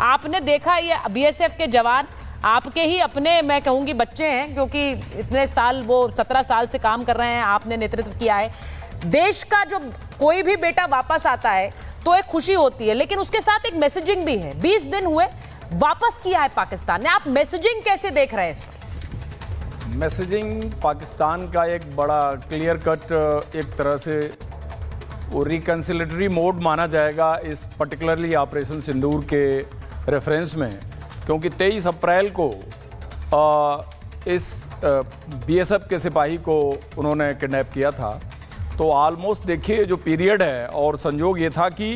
आपने देखा ये बीएसएफ के जवान आपके ही अपने, मैं कहूंगी बच्चे हैं, क्योंकि इतने साल वो 17 साल से काम कर रहे हैं, आपने नेतृत्व किया है। देश का जो कोई भी बेटा वापस आता है तो एक खुशी होती है, लेकिन उसके साथ एक मैसेजिंग भी है। 20 दिन हुए, वापस किया है पाकिस्तान ने, आप मैसेजिंग कैसे देख रहे हैं इस पर? मैसेजिंग पाकिस्तान का एक बड़ा क्लियर कट एक तरह से वो रिकन्सिलेटरी मोड माना जाएगा इस पर्टिकुलरली ऑपरेशन सिंदूर के रेफरेंस में, क्योंकि 23 अप्रैल को इस बीएसएफ के सिपाही को उन्होंने किडनैप किया था। तो ऑलमोस्ट देखिए जो पीरियड है, और संयोग ये था कि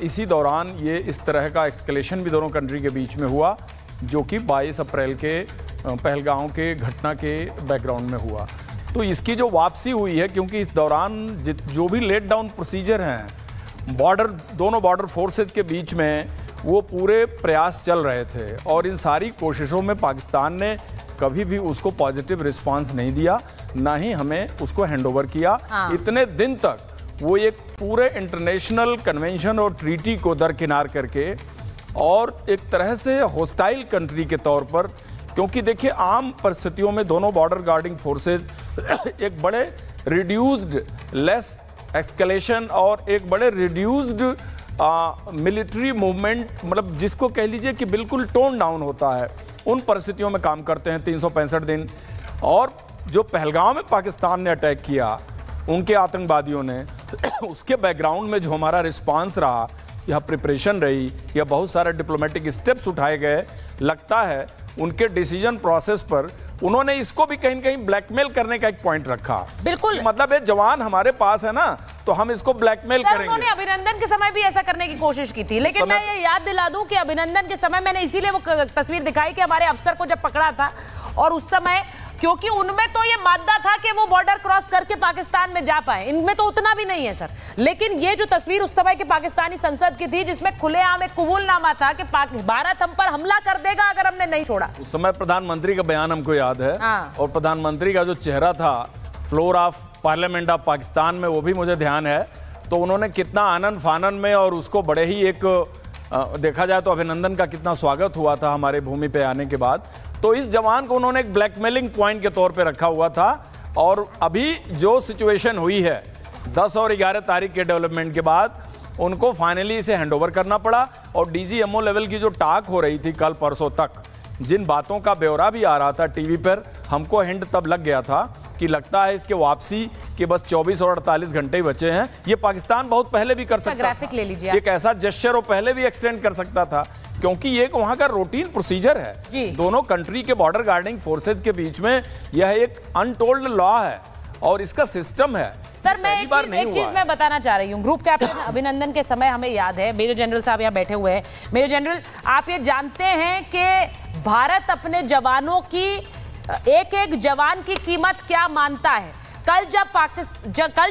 इसी दौरान ये इस तरह का एक्सकलेशन भी दोनों कंट्री के बीच में हुआ, जो कि 22 अप्रैल के पहलगांव के घटना के बैकग्राउंड में हुआ। तो इसकी जो वापसी हुई है, क्योंकि इस दौरान जो भी लेट डाउन प्रोसीजर हैं दोनों बॉर्डर फोर्सेज के बीच में, वो पूरे प्रयास चल रहे थे, और इन सारी कोशिशों में पाकिस्तान ने कभी भी उसको पॉजिटिव रिस्पांस नहीं दिया, ना ही हमें उसको हैंडओवर किया। इतने दिन तक वो एक पूरे इंटरनेशनल कन्वेंशन और ट्रीटी को दरकिनार करके, और एक तरह से हॉस्टाइल कंट्री के तौर पर, क्योंकि देखिए आम परिस्थितियों में दोनों बॉर्डर गार्डिंग फोर्सेज एक बड़े रिड्यूस्ड लेस एक्सकलेशन और एक बड़े रिड्यूस्ड मिलिट्री मूवमेंट, मतलब जिसको कह लीजिए कि बिल्कुल टोन डाउन होता है, उन परिस्थितियों में काम करते हैं 365 दिन। और जो पहलगांव में पाकिस्तान ने अटैक किया उनके आतंकवादियों ने, उसके बैकग्राउंड में जो हमारा रिस्पांस रहा, या प्रिपरेशन रही, या बहुत सारे डिप्लोमेटिक स्टेप्स उठाए गए, लगता है उनके डिसीजन प्रोसेस पर उन्होंने इसको भी कहीं न कहीं ब्लैकमेल करने का एक पॉइंट रखा। बिल्कुल, मतलब ये जवान हमारे पास है ना, तो हम इसको ब्लैकमेल करेंगे। उन्होंने अभिनंदन के समय भी ऐसा करने की कोशिश की थी, लेकिन मैं ये याद दिला दूं कि अभिनंदन के समय मैंने इसीलिए वो तस्वीर दिखाई कि हमारे अफसर को जब पकड़ा था, और उस समय क्योंकि उनमें तो ये मादा था कि वो बॉर्डर क्रॉस करके पाकिस्तान में जा पाए, इनमें तो उतना भी नहीं है सर। लेकिन ये जो तस्वीर उस समय की पाकिस्तानी संसद की थी, जिसमें खुलेआम एक कबूलनामा था कि भारत हम पर हमला कर देगा अगर हमने नहीं छोड़ा। उस समय प्रधानमंत्री का बयान हमको याद है, और प्रधानमंत्री का जो चेहरा था floor of parliament of Pakistan में, वो भी मुझे ध्यान है। तो उन्होंने कितना आनंद फानन में, और उसको बड़े ही एक देखा जाए तो अभिनंदन का कितना स्वागत हुआ था हमारे भूमि पे आने के बाद। तो इस जवान को उन्होंने एक ब्लैकमेलिंग पॉइंट के तौर पे रखा हुआ था। और अभी जो सिचुएशन हुई है 10 और 11 तारीख के डेवलपमेंट के बाद, उनको फाइनली इसे हैंडओवर करना पड़ा। और डीजीएमओ लेवल की जो टाक हो रही थी कल परसों तक, जिन बातों का ब्यौरा भी आ रहा था टीवी पर, हमको हिंट तब लग गया था कि लगता है इसके वापसी के बस 24 और 48 घंटे ही बचे हैं। ये पाकिस्तान बहुत पहले भी कर सकता था, ग्राफिक ले लीजिए, एक ऐसा जेस्चर वो पहले भी एक्सटेंड कर सकता था, क्योंकि ये वहां का रूटीन प्रोसीजर है। दोनों कंट्री के बॉर्डर गार्डिंग फोर्सेज के बीच में यह एक अनटोल्ड लॉ है, और इसका सिस्टम है। सर मैं एक चीज मैं बताना चाह रही हूँ, ग्रुप कैप्टन अभिनंदन के समय हमें याद है, मेजर जनरल साहब यहाँ बैठे हुए हैं। मेजर जनरल, आप ये जानते हैं कि भारत अपने जवानों की एक एक जवान की कीमत क्या मानता है? कल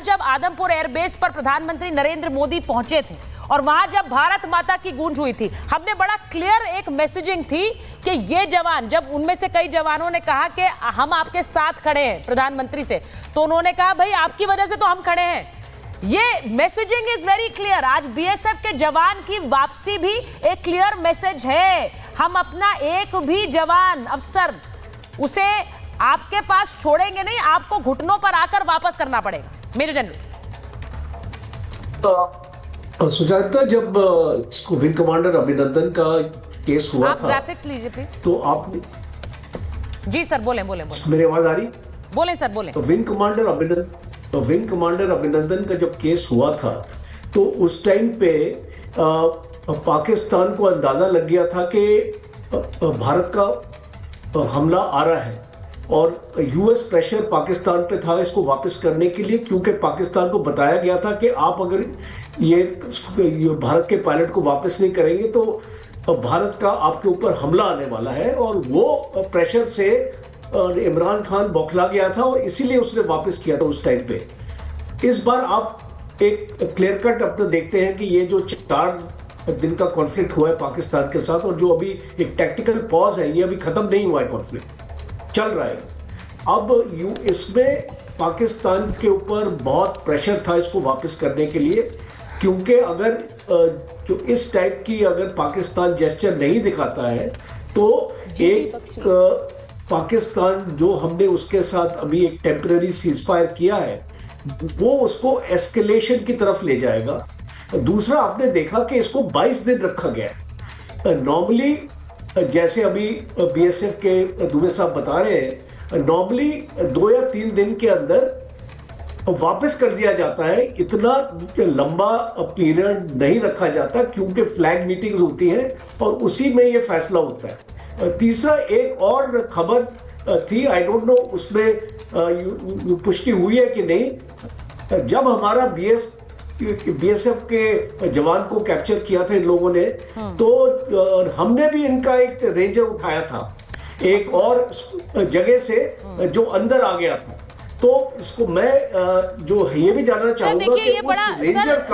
जब आदमपुर एयरबेस पर प्रधानमंत्री नरेंद्र मोदी पहुंचे थे, और वहां जब भारत माता की गूंज हुई थी, हमने बड़ा क्लियर एक मैसेजिंग थी कि ये जवान, जब उनमें से कई जवानों ने कहा कि हम आपके साथ खड़े हैं प्रधानमंत्री से, तो उन्होंने कहा भाई आपकी वजह से तो हम खड़े हैं। ये मैसेजिंग इज वेरी क्लियर। आज बीएसएफ के जवान की वापसी भी एक क्लियर मैसेज है। हम अपना एक भी जवान अफसर उसे आपके पास छोड़ेंगे नहीं, आपको घुटनों पर आकर वापस करना पड़ेगा। मेजर जनरल सुजाता, जब विंग कमांडर अभिनंदन का केस हुआ आप था, ग्राफिक्स लीजिए प्लीज। तो आपने जी सर बोले मेरी आवाज आ रही? बोले सर बोले। तो विंग कमांडर अभिनंदन का जब केस हुआ था, तो उस टाइम पे पाकिस्तान को अंदाजा लग गया था कि भारत का हमला आ रहा है, और यूएस प्रेशर पाकिस्तान पे था इसको वापस करने के लिए, क्योंकि पाकिस्तान को बताया गया था कि आप अगर ये भारत के पायलट को वापस नहीं करेंगे तो भारत का आपके ऊपर हमला आने वाला है। और वो प्रेशर से इमरान खान बौखला गया था, और इसीलिए उसने वापस किया था उस टाइम पे। इस बार आप एक क्लियर कट अपने देखते हैं कि ये जो 4 दिन का कॉन्फ्लिक्ट हुआ है पाकिस्तान के साथ, और जो अभी एक टैक्टिकल पॉज है, ये अभी खत्म नहीं हुआ है, कॉन्फ्लिक्ट चल रहा है। अब इसमें पाकिस्तान के ऊपर बहुत प्रेशर था इसको वापस करने के लिए, क्योंकि अगर जो इस टाइप की अगर पाकिस्तान जेस्चर नहीं दिखाता है तो एक पाकिस्तान जो हमने उसके साथ अभी एक टेम्पररी सीजफायर किया है वो उसको एस्केलेशन की तरफ ले जाएगा। दूसरा, आपने देखा कि इसको 22 दिन रखा गया है। नॉर्मली जैसे अभी बीएसएफ के दुबे साहब बता रहे हैं, नॉर्मली 2 या 3 दिन के अंदर वापस कर दिया जाता है। इतना लंबा पीरियड नहीं रखा जाता क्योंकि फ्लैग मीटिंग्स होती हैं और उसी में ये फैसला होता है। तीसरा, एक और खबर थी, आई डोंट नो उसमें पुष्टि हुई है कि नहीं। जब हमारा बीएसएफ के जवान को कैप्चर किया था इन लोगों ने, तो हमने भी इनका एक रेंजर उठाया था एक और जगह से जो अंदर आ गया था। तो इसको मैं जो ये भी जानना चाहूंगा कि ये बड़ा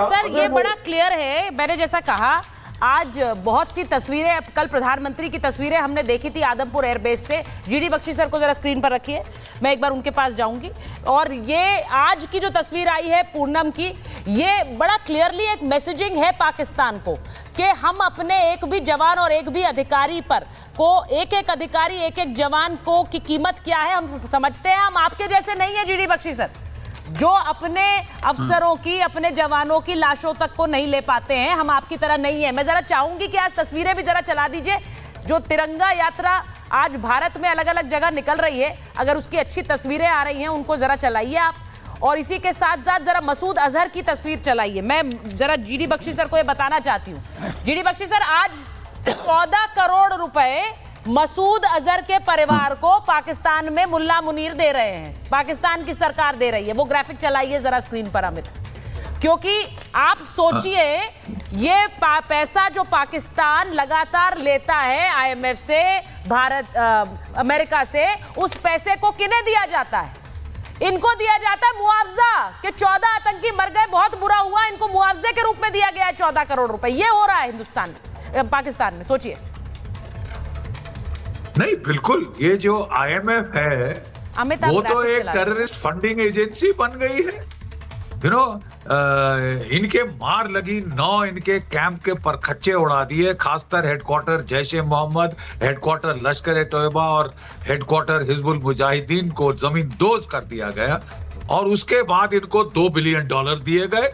सर ये बड़ा क्लियर है। मैंने जैसा कहा, आज बहुत सी तस्वीरें, कल प्रधानमंत्री की तस्वीरें हमने देखी थी आदमपुर एयरबेस से। जीडी बख्शी सर को जरा स्क्रीन पर रखिए, मैं एक बार उनके पास जाऊंगी। और ये आज की जो तस्वीर आई है पूनम की, ये बड़ा क्लियरली एक मैसेजिंग है पाकिस्तान को कि हम अपने एक भी जवान और एक भी अधिकारी पर को, एक एक अधिकारी एक एक जवान को की कीमत क्या है हम समझते हैं। हम आपके जैसे नहीं है जीडी बख्शी सर, जो अपने अफसरों की, अपने जवानों की लाशों तक को नहीं ले पाते हैं। हम आपकी तरह नहीं है। मैं जरा चाहूंगी कि आज तस्वीरें भी जरा चला दीजिए। जो तिरंगा यात्रा आज भारत में अलग अलग जगह निकल रही है, अगर उसकी अच्छी तस्वीरें आ रही हैं उनको जरा चलाइए आप। और इसी के साथ साथ जरा मसूद अजहर की तस्वीर चलाइए। मैं जरा जीडी बख्शी सर को ये बताना चाहती हूँ। जीडी बख्शी सर, आज 14 करोड़ रुपए मसूद अजहर के परिवार को पाकिस्तान में मुल्ला मुनीर दे रहे हैं, पाकिस्तान की सरकार दे रही है। वो ग्राफिक चलाइए जरा स्क्रीन पर अमित, क्योंकि आप सोचिए ये पैसा जो पाकिस्तान लगातार लेता है आईएमएफ से, भारत, अमेरिका से, उस पैसे को किन्हें दिया जाता है? इनको दिया जाता है मुआवजा कि 14 आतंकी मर गए, बहुत बुरा हुआ, इनको मुआवजे के रूप में दिया गया है 14 करोड़ रुपए। ये हो रहा है हिंदुस्तान में, पाकिस्तान में। सोचिए। नहीं, बिल्कुल, ये जो आईएमएफ है वो तो एक टेररिस्ट फंडिंग एजेंसी बन गई है। यू नो, इनके मार लगी 9 इनके कैंप के परखच्चे उड़ा दिए, खासकर हेडक्वार्टर जैश ए मोहम्मद, हेडक्वार्टर लश्कर ए तोयबा और हेडक्वार्टर हिजबुल मुजाहिदीन को जमीन दोज कर दिया गया। और उसके बाद इनको $2 बिलियन दिए गए।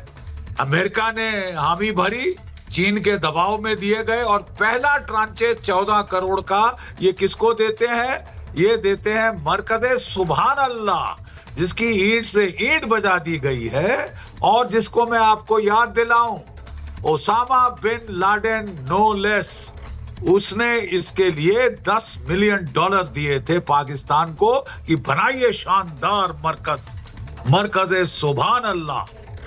अमेरिका ने हामी भरी, चीन के दबाव में दिए गए। और पहला ट्रांचे 14 करोड़ का ये किसको देते हैं? ये देते हैं मरकज़े सुभान अल्लाह, जिसकी ईंट से ईंट बजा दी गई है और जिसको मैं आपको याद दिलाऊं, Osama bin Laden no less, उसने इसके लिए $10 मिलियन दिए थे पाकिस्तान को कि बनाइए शानदार मरकज़े सुभान अल्लाह,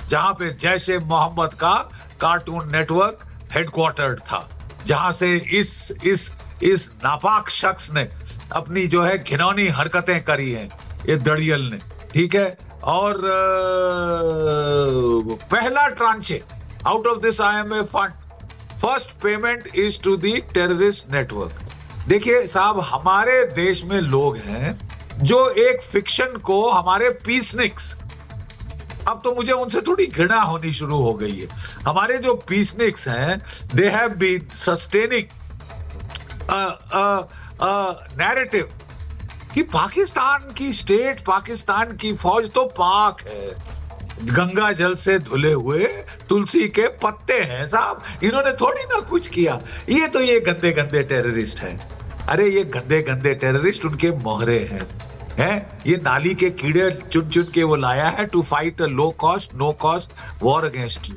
जहां पे जैश ए मोहम्मद का कार्टून नेटवर्क हेडक्वार्टर था, जहां से इस नापाक शख्स ने अपनी जो है घिनौनी हरकतें करी हैं, ये दड़ियल ने, ठीक है। और पहला tranche out of this IMF fund, first payment is to the terrorist network. देखिए साहब, हमारे देश में लोग हैं जो एक फिक्शन को, हमारे पीसनिक्स, अब तो मुझे उनसे थोड़ी घृणा होनी शुरू हो गई है। हमारे जो पीसनिक्स हैं, they have been sustaining narrative कि पाकिस्तान की स्टेट, पाकिस्तान की फौज तो पाक है, गंगा जल से धुले हुए तुलसी के पत्ते हैं साहब, इन्होंने थोड़ी ना कुछ किया, ये तो ये गंदे गंदे टेररिस्ट हैं। अरे ये गंदे गंदे टेररिस्ट उनके मोहरे हैं, ये नाली के कीड़े चुन चुन के वो लाया है to fight a low cost, no cost war against you.